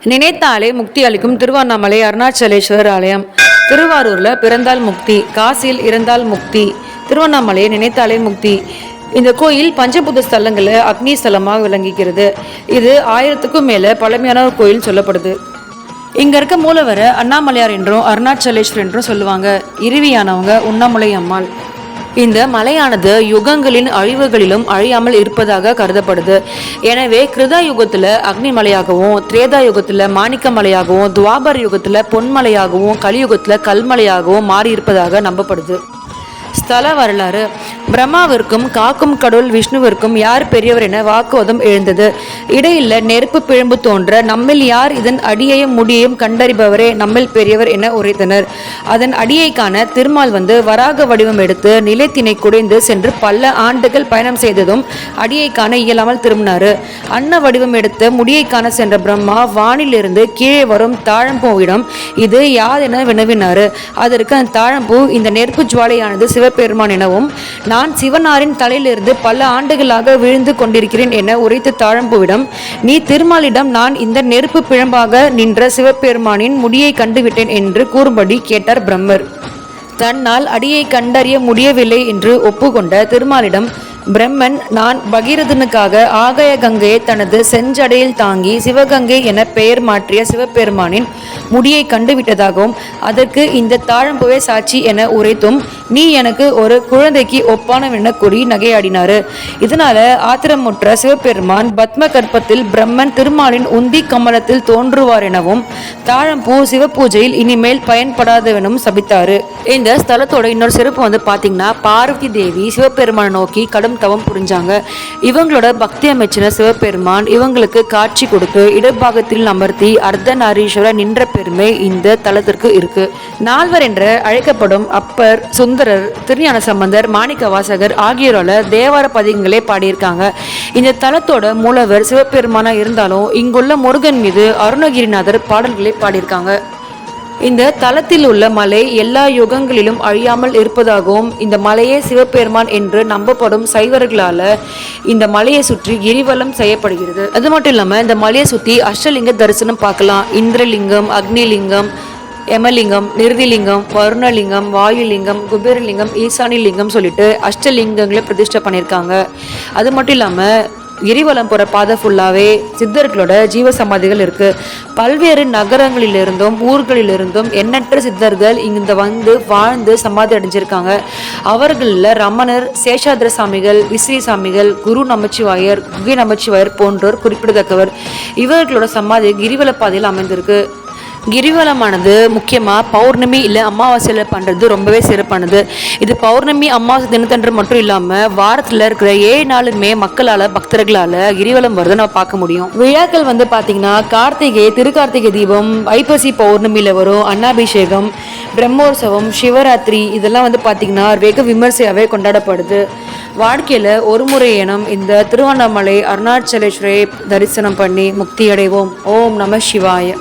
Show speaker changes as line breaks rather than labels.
நினைத்தாலே முக்தி அளிக்கும் திருவண்ணாமலை அருணாச்சலேஸ்வரர் ஆலயம். திருவாரூரில் பிறந்தால் முக்தி, காசியில் இறந்தால் முக்தி, திருவண்ணாமலையை நினைத்தாலே முக்தி. இந்த கோயில் பஞ்சபூத ஸ்தலங்களில் அக்னி ஸ்தலமாக விளங்குகிறது. இது 1000க்கும் மேலே பழமையான ஒரு கோயில் சொல்லப்படுது. இங்கே இருக்க மூலவரை அண்ணாமலையார் என்றும் அருணாச்சலேஸ்வர் என்றும் சொல்லுவாங்க. இறுதியானவங்க உண்ணாமலை அம்மாள். இந்த மலையானது யுகங்களின் அழிவுகளிலும் அழியாமல் இருப்பதாக கருதப்படுது. எனவே கிருதா யுகத்தில் அக்னி மலையாகவும், திரேதா யுகத்தில் மாணிக்க மலையாகவும், துவாபர் யுகத்தில் பொன்மலையாகவும், கலியுகத்தில் கல்மலையாகவும் மாறி இருப்பதாக நம்பப்படுது. ஸ்தல வரலாறு. பிரம்மாவிற்கும் காக்கும் கடவுள் விஷ்ணுவிற்கும் யார் பெரியவர் என வாக்குவாதம் எழுந்தது. இடையில நெருப்பு பிழம்பு தோன்ற, நம்மில் யார் இதன் அடியையும் முடியையும் கண்டறிபவரே நம்மில் பெரியவர் என உரைத்தனர். அதன் அடியை காண திருமால் வராக வடிவம் எடுத்து நிலத்தினை குடைந்து சென்று பல ஆண்டுகள் பயணம் செய்ததும் அடியை காண இயலாமல் திரும்பினாரு. அன்ன வடிவம் எடுத்து முடியை காண சென்ற பிரம்மா வானிலிருந்து கீழே வரும் தாழம்பூவிடம் இது யாதென வினவினாரு. அதற்கு அந்த தாழம்பூ, இந்த நெருப்பு ஜுவாலையானது சிவபெருமான் எனவும், நான் சிவனாரின் தலையிலிருந்து பல ஆண்டுகளாக விழுந்து கொண்டிருக்கிறேன் என உரைத்த தாழம்பூவிடம், நீ திருமாலிடம் நான் இந்த நெருப்பு பிழம்பாக நின்ற சிவபெருமானின் முடியை கண்டுவிட்டேன் என்று கூறும்படி கேட்டார் பிரம்மர். தன்னால் அடியை கண்டறிய முடியவில்லை என்று ஒப்புக்கொண்ட திருமாலிடம் பிரம்மன், நான் பகீரதனுக்காக ஆகாய கங்கையை தனது செஞ்சடையில் தாங்கி சிவகங்கை என பெயர் மாற்றிய சிவபெருமானின் முடியை கண்டுவிட்டதாகவும், அதற்கு இந்த தாழம்புவே சாட்சி என உரைத்தும், நீ எனக்கு ஒரு குழந்தைக்கு ஒப்பானவென கூறி நகையாடினாரு. இதனால ஆத்திரமுற்ற சிவபெருமான் பத்ம கற்பத்தில் பிரம்மன் திருமாலின் உந்தி கமலத்தில் தோன்றுவார் எனவும், தாழம்பூ சிவ பூஜையில் இனிமேல் பயன்படாதவெனும் சபித்தாரு. இந்த ஸ்தலத்தோட இன்னொரு சிறப்பு பாத்தீங்கன்னா, பார்வதி தேவி சிவபெருமானை நோக்கி கடும் தவம் புரிஞ்சாங்க. இவங்களோட பக்தி அமைச்சின சிவபெருமான் இவங்களுக்கு காட்சி கொடுத்து இடப்பாகத்தில் அமர்த்தி அர்த்தநாரீஸ்வரர் நின்ற பெருமை இந்த தலத்திற்கு இருக்கு. நால்வர் என்று அழைக்கப்படும் அப்பர், சுந்தரர், திருஞான சம்பந்தர், மாணிக்க வாசகர் ஆகியோரால தேவார பதிகங்களே பாடியிருக்காங்க. இந்த தலத்தோட மூலவர் சிவபெருமானா இருந்தாலும் இங்குள்ள முருகன் மீது அருணகிரிநாதர் பாடல்களை பாடியிருக்காங்க. இந்த தலத்தில் உள்ள மலை எல்லா யுகங்களிலும் அழியாமல் இருப்பதாகவும், இந்த மலையே சிவபெருமான் என்று நம்பப்படும் சைவர்களால இந்த மலையை சுற்றி கிரிவலம் செய்யப்படுகிறது. அது மட்டும் இல்லாமல் இந்த மலையை சுற்றி அஷ்டலிங்க தரிசனம் பார்க்கலாம். இந்திரலிங்கம், அக்னிலிங்கம், யமலிங்கம், நிருதிலிங்கம், வருணலிங்கம், வாயுலிங்கம், குபேரலிங்கம், ஈசானிலிங்கம் சொல்லிட்டு அஷ்டலிங்கங்களை பிரதிஷ்டை பண்ணியிருக்காங்க. அது மட்டும் இல்லாமல் கிரிவலம் போகிற பாதை ஃபுல்லாகவே சித்தர்களோட ஜீவ சமாதிகள் இருக்குது. பல்வேறு நகரங்களிலிருந்தும் ஊர்களிலிருந்தும் எண்ணற்ற சித்தர்கள் இங்கே வாழ்ந்து சமாதி அடைஞ்சிருக்காங்க. அவர்களில் ரமணர், சேஷாதிர சாமிகள், விஸ்ரீ சாமிகள், குரு நமச்சிவாயர், குகை நமச்சிவாயர் போன்றோர் குறிப்பிடத்தக்கவர். இவர்களோட சமாதி கிரிவல பாதையில் அமைந்திருக்கு. கிரிவலமானது முக்கியமாக பௌர்ணமி இல்லை அமாவாசையில் பண்ணுறது ரொம்பவே சிறப்பானது. இது பௌர்ணமி அமாவாசை தினத்தன்று மட்டும் இல்லாமல் வாரத்தில் இருக்கிற 7 நாளுமே மக்களால், பக்தர்களால் கிரிவலம் வருதை நம்ம பார்க்க முடியும். விழாக்கள் பார்த்தீங்கன்னா கார்த்திகை, திருக்கார்த்திகை தீபம், ஐப்பசி பௌர்ணமியில் வரும் அன்னாபிஷேகம், பிரம்மோற்சவம், சிவராத்திரி இதெல்லாம் பார்த்தீங்கன்னா வெகு விமர்சையாகவே கொண்டாடப்படுது. வாழ்க்கையில் ஒரு முறை எனும் இந்த திருவண்ணாமலை அருணாச்சலேஸ்வரை தரிசனம் பண்ணி முக்தி அடைவோம். ஓம் நம சிவாய.